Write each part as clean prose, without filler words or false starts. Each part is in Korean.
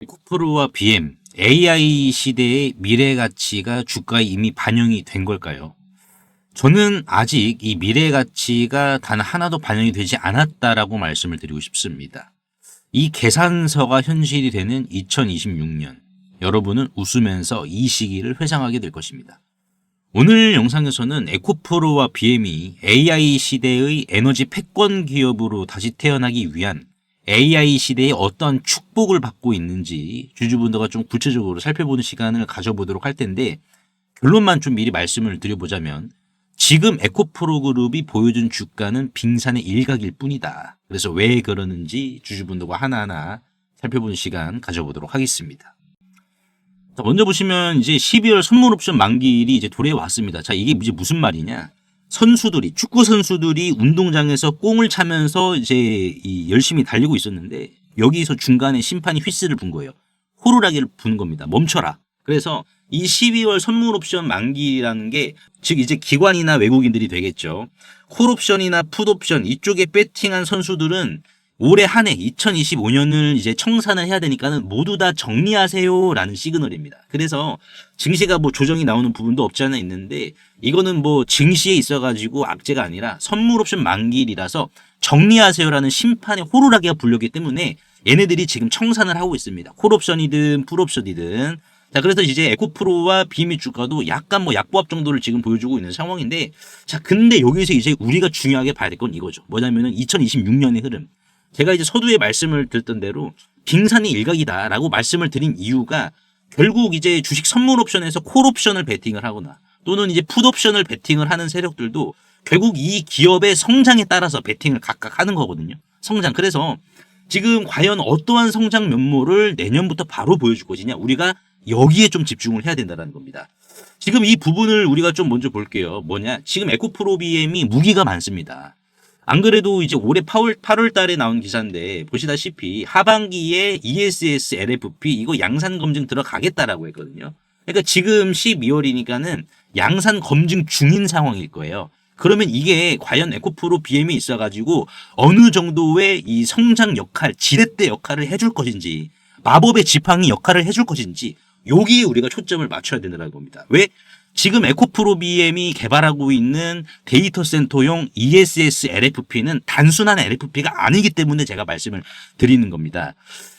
에코프로와 BM, AI 시대의 미래 가치가 주가에 이미 반영이 된 걸까요? 저는 아직 이 미래 가치가 단 하나도 반영이 되지 않았다라고 말씀을 드리고 싶습니다. 이 계산서가 현실이 되는 2026년, 여러분은 웃으면서 이 시기를 회상하게 될 것입니다. 오늘 영상에서는 에코프로와 BM이 AI 시대의 에너지 패권 기업으로 다시 태어나기 위한 AI 시대에 어떤 축복을 받고 있는지 주주분들과 좀 구체적으로 살펴보는 시간을 가져보도록 할 텐데, 결론만 좀 미리 말씀을 드려보자면 지금 에코프로 그룹이 보여준 주가는 빙산의 일각일 뿐이다. 그래서 왜 그러는지 주주분들과 하나하나 살펴보는 시간 가져보도록 하겠습니다. 자, 먼저 보시면 이제 12월 선물 옵션 만기일이 이제 도래해 왔습니다. 자, 이게 이제 무슨 말이냐? 선수들이, 축구 선수들이 운동장에서 꽁을 차면서 이제 열심히 달리고 있었는데, 여기서 중간에 심판이 휘스를 분 거예요. 호루라기를 부는 겁니다. 멈춰라. 그래서 이 12월 선물 옵션 만기라는 게, 즉 이제 기관이나 외국인들이 되겠죠. 콜 옵션이나 풋 옵션 이쪽에 배팅한 선수들은 올해 한 해 2025년을 이제 청산을 해야 되니까는 모두 다 정리하세요라는 시그널입니다. 그래서 증시가 뭐 조정이 나오는 부분도 없지 않아 있는데, 이거는 뭐 증시에 있어가지고 악재가 아니라 선물 옵션 만기일이라서 정리하세요라는 심판의 호루라기가 불렸기 때문에 얘네들이 지금 청산을 하고 있습니다. 콜 옵션이든 풋 옵션이든. 자, 그래서 이제 에코프로와 비미 주가도 약간 뭐 약보합 정도를 지금 보여주고 있는 상황인데, 자, 근데 여기서 이제 우리가 중요하게 봐야 될 건 이거죠. 뭐냐면은 2026년의 흐름. 제가 이제 서두에 말씀을 드렸던 대로 빙산의 일각이다라고 말씀을 드린 이유가, 결국 이제 주식 선물 옵션에서 콜 옵션을 베팅을 하거나 또는 이제 풋 옵션을 베팅을 하는 세력들도 결국 이 기업의 성장에 따라서 베팅을 각각 하는 거거든요. 성장. 그래서 지금 과연 어떠한 성장 면모를 내년부터 바로 보여줄 것이냐, 우리가 여기에 좀 집중을 해야 된다는 겁니다. 지금 이 부분을 우리가 좀 먼저 볼게요. 뭐냐? 지금 에코프로 BM이 무기가 많습니다. 안 그래도 이제 올해 8월 달에 나온 기사인데, 보시다시피 하반기에 ESS, LFP 이거 양산 검증 들어가겠다라고 했거든요. 그러니까 지금 12월이니까는 양산 검증 중인 상황일 거예요. 그러면 이게 과연 에코프로 BM이 있어가지고 어느 정도의 이 성장 역할, 지렛대 역할을 해줄 것인지, 마법의 지팡이 역할을 해줄 것인지, 여기에 우리가 초점을 맞춰야 된다는 겁니다. 왜? 지금 에코프로 BM이 개발하고 있는 데이터 센터용 ESS LFP는 단순한 LFP가 아니기 때문에 제가 말씀을 드리는 겁니다.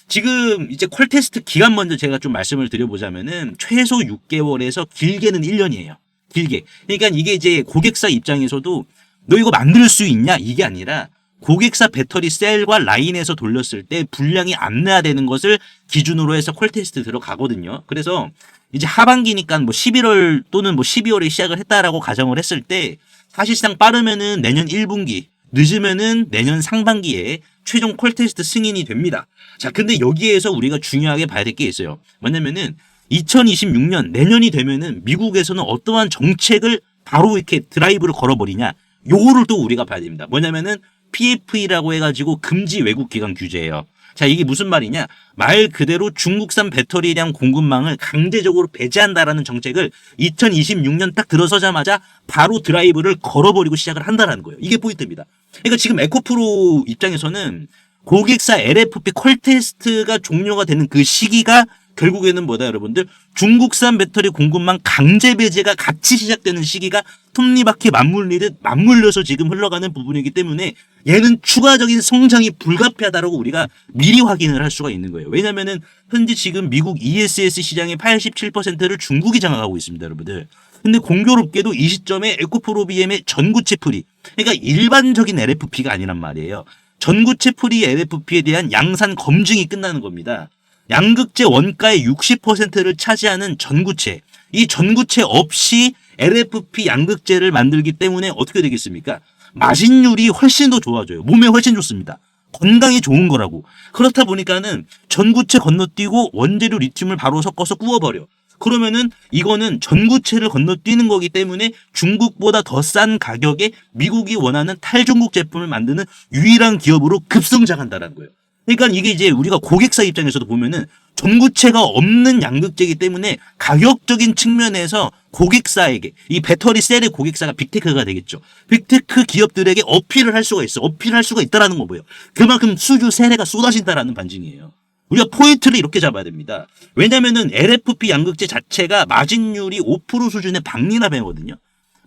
지금 이제 콜 테스트 기간 먼저 제가 좀 말씀을 드려보자면은 최소 6개월에서 길게는 1년이에요. 길게. 그러니까 이게 이제 고객사 입장에서도 너 이거 만들 수 있냐? 이게 아니라 고객사 배터리 셀과 라인에서 돌렸을 때 불량이 안 나야 되는 것을 기준으로 해서 콜 테스트 들어가거든요. 그래서 이제 하반기니까 뭐 11월 또는 뭐 12월에 시작을 했다라고 가정을 했을 때, 사실상 빠르면은 내년 1분기, 늦으면은 내년 상반기에 최종 콜 테스트 승인이 됩니다. 자, 근데 여기에서 우리가 중요하게 봐야 될 게 있어요. 뭐냐면은 2026년 내년이 되면은 미국에서는 어떠한 정책을 바로 이렇게 드라이브를 걸어버리냐, 요거를 또 우리가 봐야 됩니다. 뭐냐면은 PFE라고 해가지고 금지 외국 기관 규제예요. 자, 이게 무슨 말이냐? 말 그대로 중국산 배터리량 공급망을 강제적으로 배제한다라는 정책을 2026년 딱 들어서자마자 바로 드라이브를 걸어버리고 시작을 한다는 거예요. 이게 포인트입니다. 그러니까 지금 에코프로 입장에서는 고객사 LFP 콜 테스트가 종료가 되는 그 시기가 결국에는 뭐다, 여러분들? 중국산 배터리 공급망 강제 배제가 같이 시작되는 시기가 톱니바퀴 맞물리듯 맞물려서 지금 흘러가는 부분이기 때문에 얘는 추가적인 성장이 불가피하다라고 우리가 미리 확인을 할 수가 있는 거예요. 왜냐면은 현재 지금 미국 ESS 시장의 87%를 중국이 장악하고 있습니다, 여러분들. 근데 공교롭게도 이 시점에 에코프로 BM의 전구체 프리, 그러니까 일반적인 LFP가 아니란 말이에요. 전구체 프리 LFP에 대한 양산 검증이 끝나는 겁니다. 양극재 원가의 60%를 차지하는 전구체, 이 전구체 없이 LFP 양극재를 만들기 때문에 어떻게 되겠습니까? 마진율이 훨씬 더 좋아져요. 몸에 훨씬 좋습니다. 건강에 좋은 거라고. 그렇다 보니까는 전구체 건너뛰고 원재료 리튬을 바로 섞어서 구워버려. 그러면은 이거는 전구체를 건너뛰는 거기 때문에 중국보다 더 싼 가격에 미국이 원하는 탈중국 제품을 만드는 유일한 기업으로 급성장한다는 거예요. 그러니까 이게 이제 우리가 고객사 입장에서도 보면은 전구체가 없는 양극재이기 때문에 가격적인 측면에서 고객사에게, 이 배터리 셀의 고객사가 빅테크가 되겠죠. 빅테크 기업들에게 어필을 할 수가 있어. 어필할 수가 있다라는 거 뭐예요? 그만큼 수주 세례가 쏟아진다라는 반증이에요. 우리가 포인트를 이렇게 잡아야 됩니다. 왜냐면은 LFP 양극재 자체가 마진율이 5% 수준의 박리담회거든요.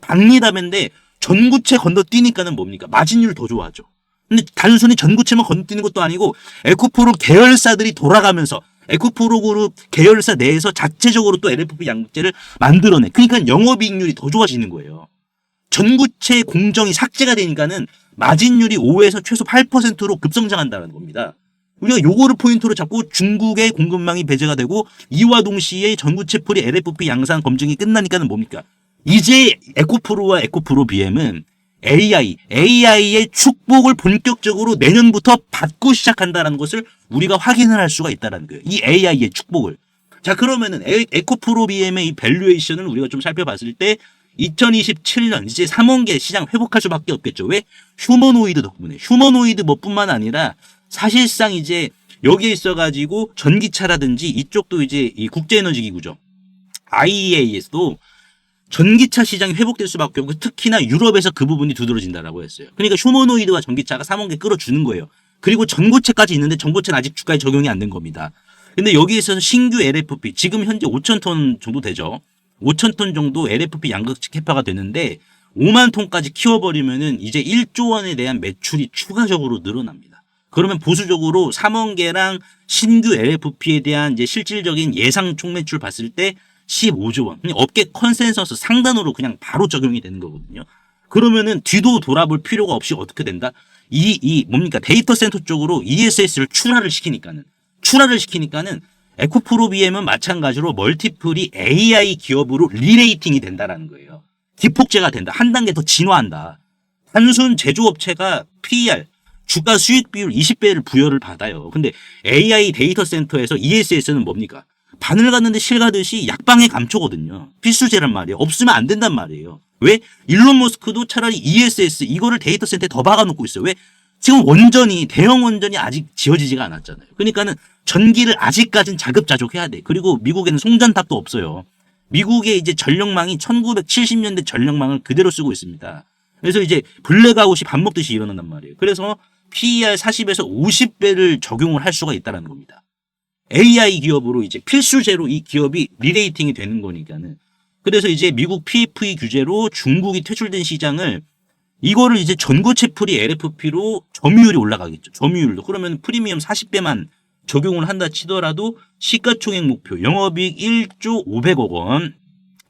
박리담회인데 전구체 건너뛰니까는 뭡니까? 마진율 더 좋아하죠. 근데 단순히 전구체만 건너뛰는 것도 아니고 에코프로 계열사들이 돌아가면서 에코프로 그룹 계열사 내에서 자체적으로 또 LFP 양극재를 만들어내. 그러니까 영업이익률이 더 좋아지는 거예요. 전구체 공정이 삭제가 되니까는 마진율이 5에서 최소 8%로 급성장한다는 겁니다. 우리가 요거를 포인트로 잡고 중국의 공급망이 배제가 되고 이와 동시에 전구체 풀이 LFP 양산 검증이 끝나니까는 뭡니까? 이제 에코프로와 에코프로 BM은 AI의 축복을 본격적으로 내년부터 받고 시작한다는 것을 우리가 확인을 할 수가 있다는 거예요. 이 AI의 축복을. 자, 그러면은 에코프로 BM의 이 밸류에이션을 우리가 좀 살펴봤을 때 2027년 이제 3원계 시장 회복할 수밖에 없겠죠. 왜? 휴머노이드 덕분에. 휴머노이드 뭐뿐만 아니라 사실상 이제 여기에 있어가지고 전기차라든지 이쪽도 이제 이 국제에너지기구죠. IEA에서도 전기차 시장이 회복될 수밖에 없고 특히나 유럽에서 그 부분이 두드러진다라고 했어요. 그러니까 휴머노이드와 전기차가 3원계 끌어주는 거예요. 그리고 전고체까지 있는데 전고체는 아직 주가에 적용이 안 된 겁니다. 근데 여기에 있어서 신규 LFP 지금 현재 5,000톤 정도 되죠. 5,000톤 정도 LFP 양극재 캐파가 되는데 5만 톤까지 키워버리면은 이제 1조 원에 대한 매출이 추가적으로 늘어납니다. 그러면 보수적으로 3원계랑 신규 LFP에 대한 이제 실질적인 예상 총매출 봤을 때 15조 원. 그냥 업계 컨센서스 상단으로 그냥 바로 적용이 되는 거거든요. 그러면은 뒤도 돌아볼 필요가 없이 어떻게 된다? 뭡니까? 데이터 센터 쪽으로 ESS를 출하를 시키니까는 에코프로 BM은 마찬가지로 멀티플이 AI 기업으로 리레이팅이 된다라는 거예요. 기폭제가 된다. 한 단계 더 진화한다. 단순 제조업체가 PER, 주가 수익 비율 20배를 부여를 받아요. 근데 AI 데이터 센터에서 ESS는 뭡니까? 바늘 갔는데 실 가듯이 약방의 감초거든요. 필수제란 말이에요. 없으면 안 된단 말이에요. 왜? 일론 머스크도 차라리 ESS 이거를 데이터 센터에 더 박아놓고 있어요. 왜? 지금 대형 원전이 아직 지어지지가 않았잖아요. 그러니까는 전기를 아직까지는 자급자족해야 돼. 그리고 미국에는 송전탑도 없어요. 미국의 이제 전력망이 1970년대 전력망을 그대로 쓰고 있습니다. 그래서 이제 블랙아웃이 밥 먹듯이 일어난단 말이에요. 그래서 PER 40에서 50배를 적용을 할 수가 있다는 겁니다. AI 기업으로 이제 필수제로 이 기업이 리레이팅이 되는 거니까는. 그래서 이제 미국 PFE 규제로 중국이 퇴출된 시장을 이거를 이제 전고체 풀이 LFP로 점유율이 올라가겠죠. 점유율도. 그러면 프리미엄 40배만 적용을 한다 치더라도 시가총액 목표 영업이익 1조 500억 원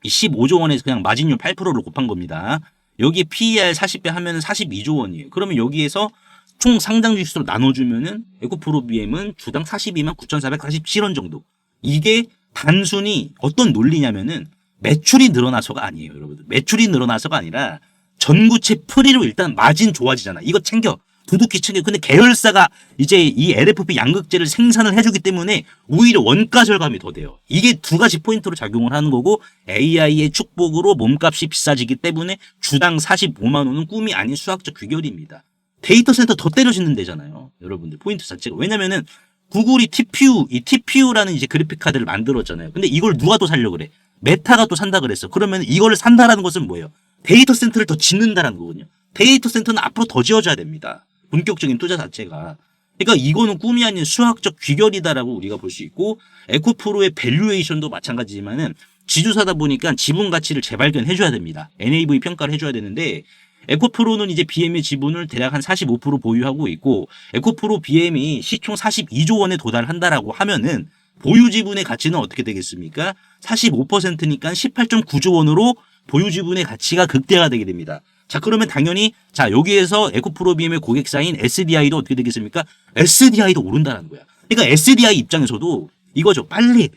15조 원에서 그냥 마진율 8%를 곱한 겁니다. 여기에 PER 40배 하면 42조 원이에요. 그러면 여기에서 총 상장 주식수로 나눠주면은 에코프로 BM은 주당 42만 9,447원 정도. 이게 단순히 어떤 논리냐면은 매출이 늘어나서가 아니에요, 여러분들. 매출이 늘어나서가 아니라 전구체 프리로 일단 마진 좋아지잖아. 이거 챙겨. 두둑히 챙겨. 근데 계열사가 이제 이 LFP 양극재를 생산을 해주기 때문에 오히려 원가 절감이 더 돼요. 이게 두 가지 포인트로 작용을 하는 거고 AI의 축복으로 몸값이 비싸지기 때문에 주당 45만 원은 꿈이 아닌 수학적 귀결입니다. 데이터 센터 더 때려짓는 데잖아요. 여러분들 포인트 자체가. 왜냐면은 구글이 TPU라는 이제 그래픽 카드를 만들었잖아요. 근데 이걸 누가 또 살려고 그래? 메타가 또 산다 그랬어. 그러면 이걸 산다라는 것은 뭐예요? 데이터 센터를 더 짓는다라는 거거든요. 데이터 센터는 앞으로 더 지어져야 됩니다. 본격적인 투자 자체가. 그러니까 이거는 꿈이 아닌 수학적 귀결이다라고 우리가 볼 수 있고 에코프로의 밸류에이션도 마찬가지지만은 지주사다 보니까 지분 가치를 재발견해 줘야 됩니다. NAV 평가를 해줘야 되는데 에코프로는 이제 BM의 지분을 대략 한 45% 보유하고 있고 에코프로 BM이 시총 42조 원에 도달한다라고 하면은 보유 지분의 가치는 어떻게 되겠습니까? 45%니까 18.9조 원으로 보유 지분의 가치가 극대화되게 됩니다. 자, 그러면 당연히 자, 여기에서 에코프로 BM의 고객사인 SDI도 어떻게 되겠습니까? SDI도 오른다는 거야. 그러니까 SDI 입장에서도 이거죠. 빨리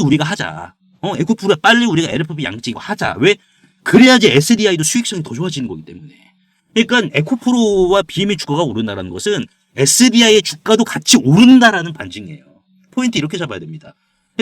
우리가 하자. 에코프로 빨리 우리가 LFP 양극재 이거 하자. 왜? 그래야지 SDI도 수익성이 더 좋아지는 거기 때문에. 그러니까 에코프로와 BM의 주가가 오른다는 것은 SDI의 주가도 같이 오른다라는 반증이에요. 포인트 이렇게 잡아야 됩니다.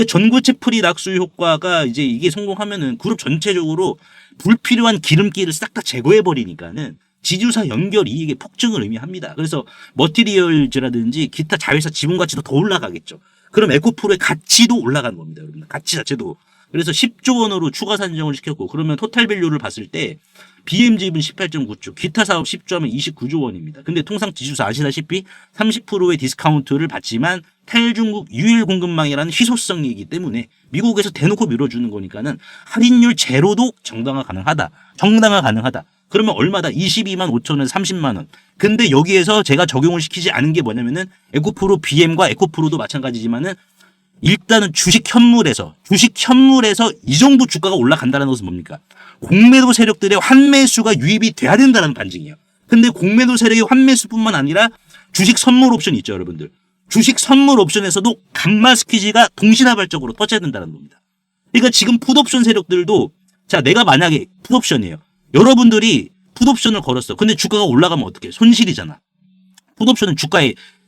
전고체 프리 낙수 효과가 이제 이게 성공하면은 그룹 전체적으로 불필요한 기름기를 싹 다 제거해 버리니까는 지주사 연결 이익의 폭증을 의미합니다. 그래서 머티리얼즈라든지 기타 자회사 지분 가치도 더 올라가겠죠. 그럼 에코프로의 가치도 올라가는 겁니다, 여러분. 가치 자체도. 그래서 10조 원으로 추가 산정을 시켰고 그러면 토탈 밸류를 봤을 때 BM 지분 18.9조, 기타 사업 10조 하면 29조 원입니다. 근데 통상 지주사 아시다시피 30%의 디스카운트를 받지만 탈중국 유일 공급망이라는 희소성이기 때문에 미국에서 대놓고 밀어주는 거니까는 할인율 제로도 정당화 가능하다. 정당화 가능하다. 그러면 얼마다? 22만 5천 원, 30만 원. 근데 여기에서 제가 적용을 시키지 않은 게 뭐냐면은 에코프로 BM과 에코프로도 마찬가지지만은 일단은 주식 현물에서 이 정도 주가가 올라간다는 것은 뭡니까? 공매도 세력들의 환매수가 유입이 돼야 된다는 반증이에요. 근데 공매도 세력의 환매수뿐만 아니라 주식 선물 옵션 있죠, 여러분들. 주식 선물 옵션에서도 감마 스퀴즈가 동시다발적으로 터져야 된다는 겁니다. 그러니까 지금 풋옵션 세력들도 자, 내가 만약에 풋옵션이에요. 여러분들이 풋옵션을 걸었어. 근데 주가가 올라가면 어떡해? 손실이잖아. 풋옵션은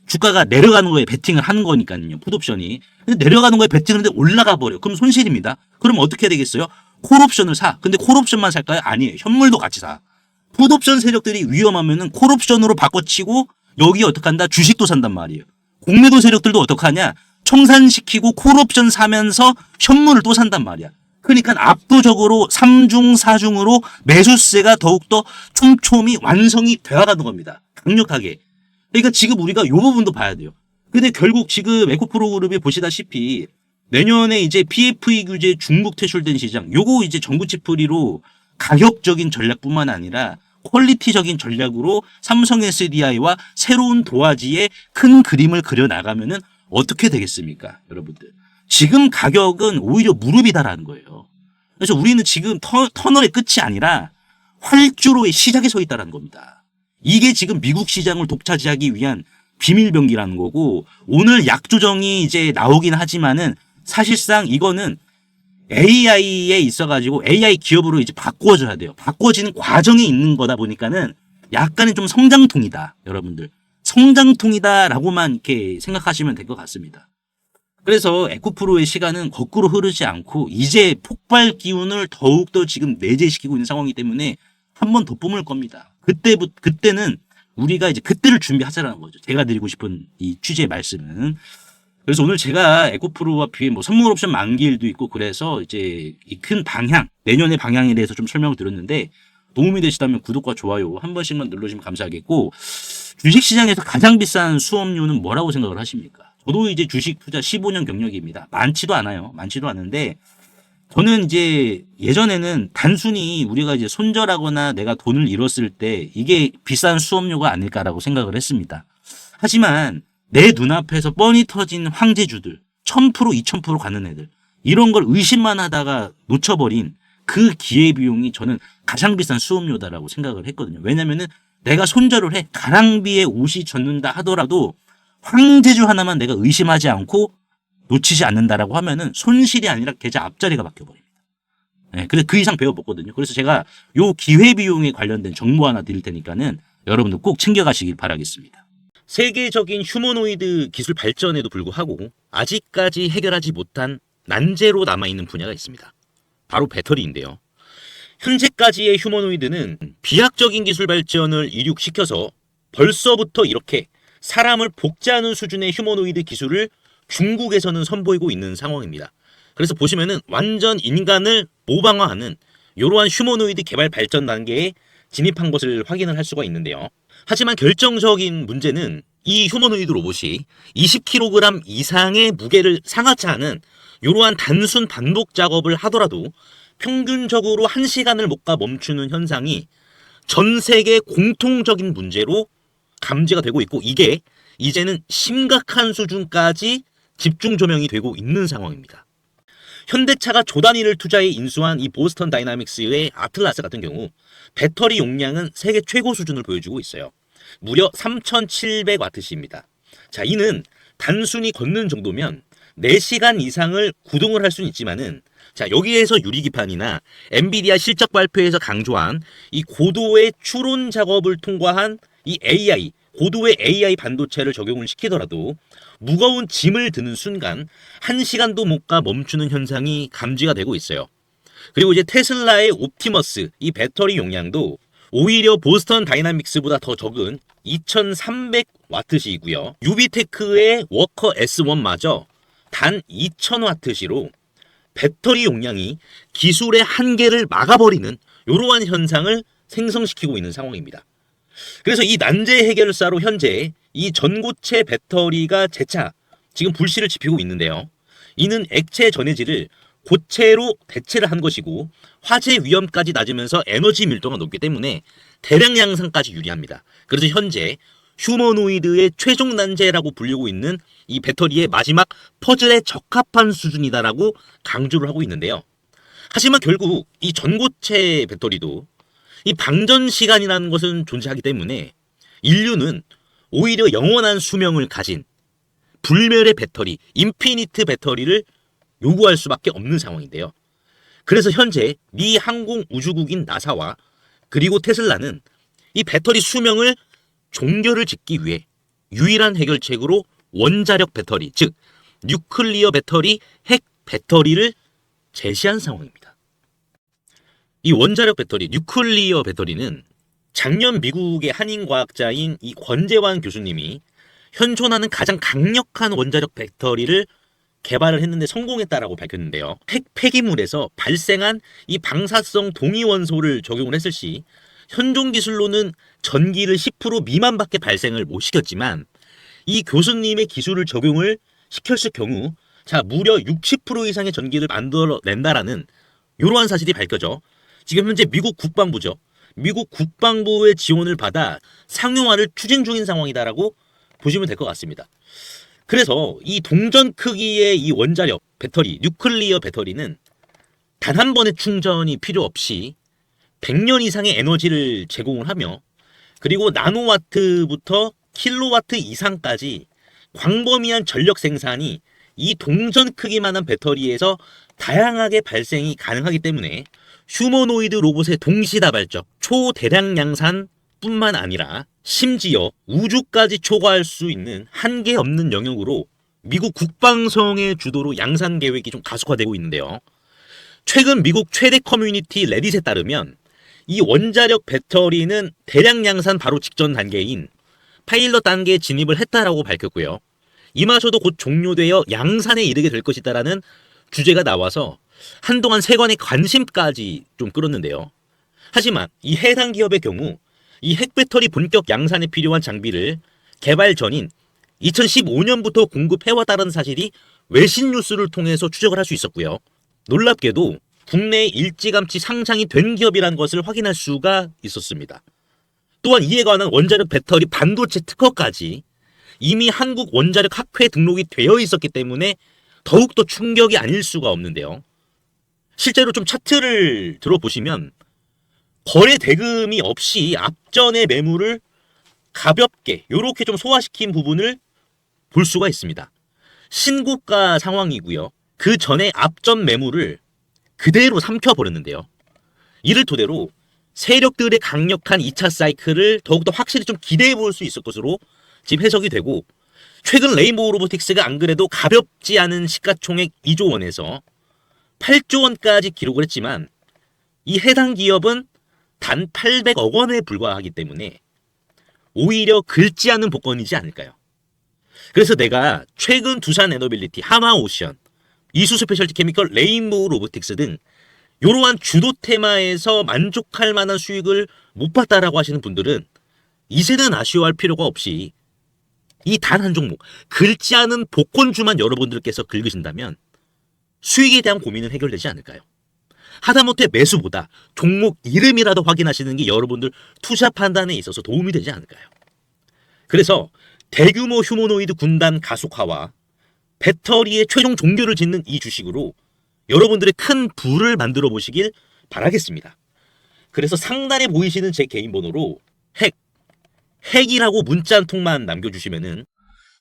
주가가 내려가는 거에 베팅을 하는 거니까요. 풋옵션이. 근데 내려가는 거에 베팅을 하는데 올라가 버려. 그럼 손실입니다. 그럼 어떻게 해야 되겠어요? 콜옵션을 사. 근데 콜옵션만 살까요? 아니에요. 현물도 같이 사. 풋옵션 세력들이 위험하면은 콜옵션으로 바꿔치고 여기 어떻게 한다? 주식도 산단 말이에요. 공매도 세력들도 어떻게 하냐? 청산시키고 콜옵션 사면서 현물을 또 산단 말이야. 그러니까 압도적으로 3중, 4중으로 매수세가 더욱더 촘촘히 완성이 되어가는 겁니다. 강력하게. 그러니까 지금 우리가 이 부분도 봐야 돼요. 근데 결국 지금 에코프로 그룹이 보시다시피 내년에 이제 PFE 규제 중국 퇴출된 시장, 요거 이제 전구치프리로 가격적인 전략뿐만 아니라 퀄리티적인 전략으로 삼성 SDI와 새로운 도화지의 큰 그림을 그려나가면은 어떻게 되겠습니까, 여러분들? 지금 가격은 오히려 무릎이다라는 거예요. 그래서 우리는 지금 터널의 끝이 아니라 활주로의 시작에 서 있다는 겁니다. 이게 지금 미국 시장을 독차지하기 위한 비밀병기라는 거고, 오늘 약조정이 이제 나오긴 하지만은 사실상 이거는 AI에 있어가지고 AI 기업으로 이제 바꿔줘야 돼요. 바꿔지는 과정에 있는 거다 보니까는 약간의 좀 성장통이다, 여러분들. 성장통이다라고만 이렇게 생각하시면 될 것 같습니다. 그래서 에코프로의 시간은 거꾸로 흐르지 않고 이제 폭발 기운을 더욱더 지금 내재시키고 있는 상황이기 때문에 한 번 더 뿜을 겁니다. 그때는 우리가 이제 그때를 준비하자라는 거죠. 제가 드리고 싶은 이 취지의 말씀은. 그래서 오늘 제가 에코프로와 BM 선물 옵션 만기일도 있고 그래서 이제 이 큰 방향, 내년의 방향에 대해서 좀 설명을 드렸는데 도움이 되시다면 구독과 좋아요 한 번씩만 눌러주시면 감사하겠고, 주식시장에서 가장 비싼 수업료는 뭐라고 생각을 하십니까? 저도 이제 주식 투자 15년 경력입니다. 많지도 않아요. 많지도 않은데 저는 이제 예전에는 단순히 우리가 이제 손절하거나 내가 돈을 잃었을 때 이게 비싼 수업료가 아닐까라고 생각을 했습니다. 하지만 내 눈앞에서 뻔히 터진 황제주들 1000%, 2000% 가는 애들 이런 걸 의심만 하다가 놓쳐버린 그 기회비용이 저는 가장 비싼 수업료다라고 생각을 했거든요. 왜냐면은 내가 손절을 해 가랑비에 옷이 젖는다 하더라도 황제주 하나만 내가 의심하지 않고 놓치지 않는다라고 하면은 손실이 아니라 계좌 앞자리가 바뀌어버립니다. 네, 그래서 그 이상 배워봤거든요. 그래서 제가 요 기회비용에 관련된 정보 하나 드릴 테니까는 여러분들 꼭 챙겨가시길 바라겠습니다. 세계적인 휴머노이드 기술 발전에도 불구하고 아직까지 해결하지 못한 난제로 남아있는 분야가 있습니다. 바로 배터리인데요. 현재까지의 휴머노이드는 비약적인 기술 발전을 이룩시켜서 벌써부터 이렇게 사람을 복제하는 수준의 휴머노이드 기술을 중국에서는 선보이고 있는 상황입니다. 그래서 보시면은 완전 인간을 모방화하는 이러한 휴머노이드 개발 발전 단계에 진입한 것을 확인을 할 수가 있는데요. 하지만 결정적인 문제는 이 휴머노이드 로봇이 20kg 이상의 무게를 상하치 않은 이러한 단순 반복 작업을 하더라도 평균적으로 1시간을 못 가 멈추는 현상이 전 세계 공통적인 문제로 감지가 되고 있고, 이게 이제는 심각한 수준까지 집중 조명이 되고 있는 상황입니다. 현대차가 조 단위를 투자해 인수한 이 보스턴 다이나믹스의 아틀라스 같은 경우 배터리 용량은 세계 최고 수준을 보여주고 있어요. 무려 3700W입니다. 자, 이는 단순히 걷는 정도면 4시간 이상을 구동을 할 수는 있지만은, 자, 여기에서 유리기판이나 엔비디아 실적 발표에서 강조한 이 고도의 추론 작업을 통과한 이 AI, 고도의 AI 반도체를 적용을 시키더라도 무거운 짐을 드는 순간 1시간도 못 가 멈추는 현상이 감지가 되고 있어요. 그리고 이제 테슬라의 옵티머스 이 배터리 용량도 오히려 보스턴 다이나믹스보다 더 적은 2300W이고요. 유비테크의 워커 S1마저 단 2000W로 배터리 용량이 기술의 한계를 막아버리는 이러한 현상을 생성시키고 있는 상황입니다. 그래서 이 난제 해결사로 현재 이 전고체 배터리가 재차 지금 불씨를 지피고 있는데요. 이는 액체 전해질을 고체로 대체를 한 것이고 화재 위험까지 낮으면서 에너지 밀도가 높기 때문에 대량 양산까지 유리합니다. 그래서 현재 휴머노이드의 최종 난제라고 불리고 있는 이 배터리의 마지막 퍼즐에 적합한 수준이다라고 강조를 하고 있는데요. 하지만 결국 이 전고체 배터리도 이 방전 시간이라는 것은 존재하기 때문에 인류는 오히려 영원한 수명을 가진 불멸의 배터리, 인피니트 배터리를 요구할 수밖에 없는 상황인데요. 그래서 현재 미 항공우주국인 나사와 그리고 테슬라는 이 배터리 수명을 종결을 짓기 위해 유일한 해결책으로 원자력 배터리, 즉 뉴클리어 배터리, 핵 배터리를 제시한 상황입니다. 이 원자력 배터리, 뉴클리어 배터리는 작년 미국의 한인과학자인 이 권재환 교수님이 현존하는 가장 강력한 원자력 배터리를 개발을 했는데 성공했다라고 밝혔는데요. 핵 폐기물에서 발생한 이 방사성 동위원소를 적용을 했을 시 현존 기술로는 전기를 10% 미만밖에 발생을 못 시켰지만 이 교수님의 기술을 적용을 시켰을 경우 무려 60% 이상의 전기를 만들어낸다라는 이러한 사실이 밝혀져 지금 현재 미국 국방부죠. 미국 국방부의 지원을 받아 상용화를 추진 중인 상황이다라고 보시면 될 것 같습니다. 그래서 이 동전 크기의 이 원자력 배터리, 뉴클리어 배터리는 단 한 번의 충전이 필요 없이 100년 이상의 에너지를 제공을 하며 그리고 나노와트부터 킬로와트 이상까지 광범위한 전력 생산이 이 동전 크기만한 배터리에서 다양하게 발생이 가능하기 때문에 휴머노이드 로봇의 동시다발적 초대량 양산 뿐만 아니라 심지어 우주까지 초과할 수 있는 한계 없는 영역으로 미국 국방성의 주도로 양산 계획이 좀 가속화되고 있는데요. 최근 미국 최대 커뮤니티 레딧에 따르면 이 원자력 배터리는 대량 양산 바로 직전 단계인 파일럿 단계에 진입을 했다라고 밝혔고요. 이마저도 곧 종료되어 양산에 이르게 될 것이다라는 주제가 나와서 한동안 세간의 관심까지 좀 끌었는데요. 하지만 이 해당 기업의 경우 이 핵배터리 본격 양산에 필요한 장비를 개발 전인 2015년부터 공급해왔다는 사실이 외신 뉴스를 통해서 추적을 할 수 있었고요. 놀랍게도 국내에 일찌감치 상장이 된 기업이라는 것을 확인할 수가 있었습니다. 또한 이에 관한 원자력 배터리 반도체 특허까지 이미 한국 원자력 학회에 등록이 되어 있었기 때문에 더욱더 충격이 아닐 수가 없는데요. 실제로 좀 차트를 들어보시면 거래 대금이 없이 앞전의 매물을 가볍게 이렇게 좀 소화시킨 부분을 볼 수가 있습니다. 신고가 상황이고요. 그 전에 앞전 매물을 그대로 삼켜버렸는데요. 이를 토대로 세력들의 강력한 2차 사이클을 더욱더 확실히 좀 기대해 볼 수 있을 것으로 지금 해석이 되고 최근 레인보우 로보틱스가 안 그래도 가볍지 않은 시가총액 2조 원에서 8조 원까지 기록을 했지만 이 해당 기업은 단 800억 원에 불과하기 때문에 오히려 긁지 않은 복권이지 않을까요? 그래서 내가 최근 두산 에너빌리티, 하마오션, 이수 스페셜티 케미컬, 레인보우 로보틱스 등 이러한 주도 테마에서 만족할 만한 수익을 못 봤다라고 하시는 분들은 이제는 아쉬워할 필요가 없이 이 단 한 종목, 긁지 않은 복권주만 여러분들께서 긁으신다면 수익에 대한 고민은 해결되지 않을까요? 하다못해 매수보다 종목 이름이라도 확인하시는 게 여러분들 투자 판단에 있어서 도움이 되지 않을까요? 그래서 대규모 휴머노이드 군단 가속화와 배터리의 최종 종결을 짓는 이 주식으로 여러분들의 큰 부를 만들어 보시길 바라겠습니다. 그래서 상단에 보이시는 제 개인 번호로 핵이라고 문자 한 통만 남겨주시면은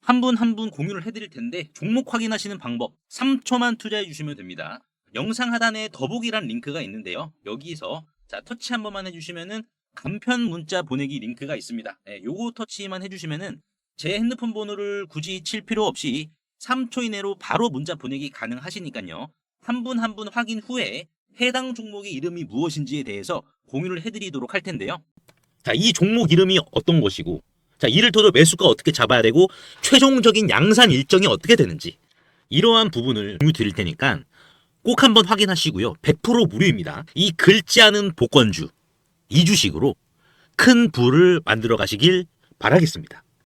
한 분 한 분 공유를 해드릴 텐데 종목 확인하시는 방법 3초만 투자해 주시면 됩니다. 영상 하단에 더보기란 링크가 있는데요. 여기서 터치 한 번만 해주시면은 간편 문자 보내기 링크가 있습니다. 요거 터치만 해주시면은 제 핸드폰 번호를 굳이 칠 필요 없이 3초 이내로 바로 문자 보내기 가능하시니까요. 한 분 한 분 확인 후에 해당 종목의 이름이 무엇인지에 대해서 공유를 해드리도록 할 텐데요. 이 종목 이름이 어떤 것이고 이를 토대로 매수가 어떻게 잡아야 되고 최종적인 양산 일정이 어떻게 되는지 이러한 부분을 공유 드릴 테니까 꼭 한번 확인하시고요. 100% 무료입니다. 이 긁지 않은 복권주 이 주식으로 큰 부를 만들어 가시길 바라겠습니다.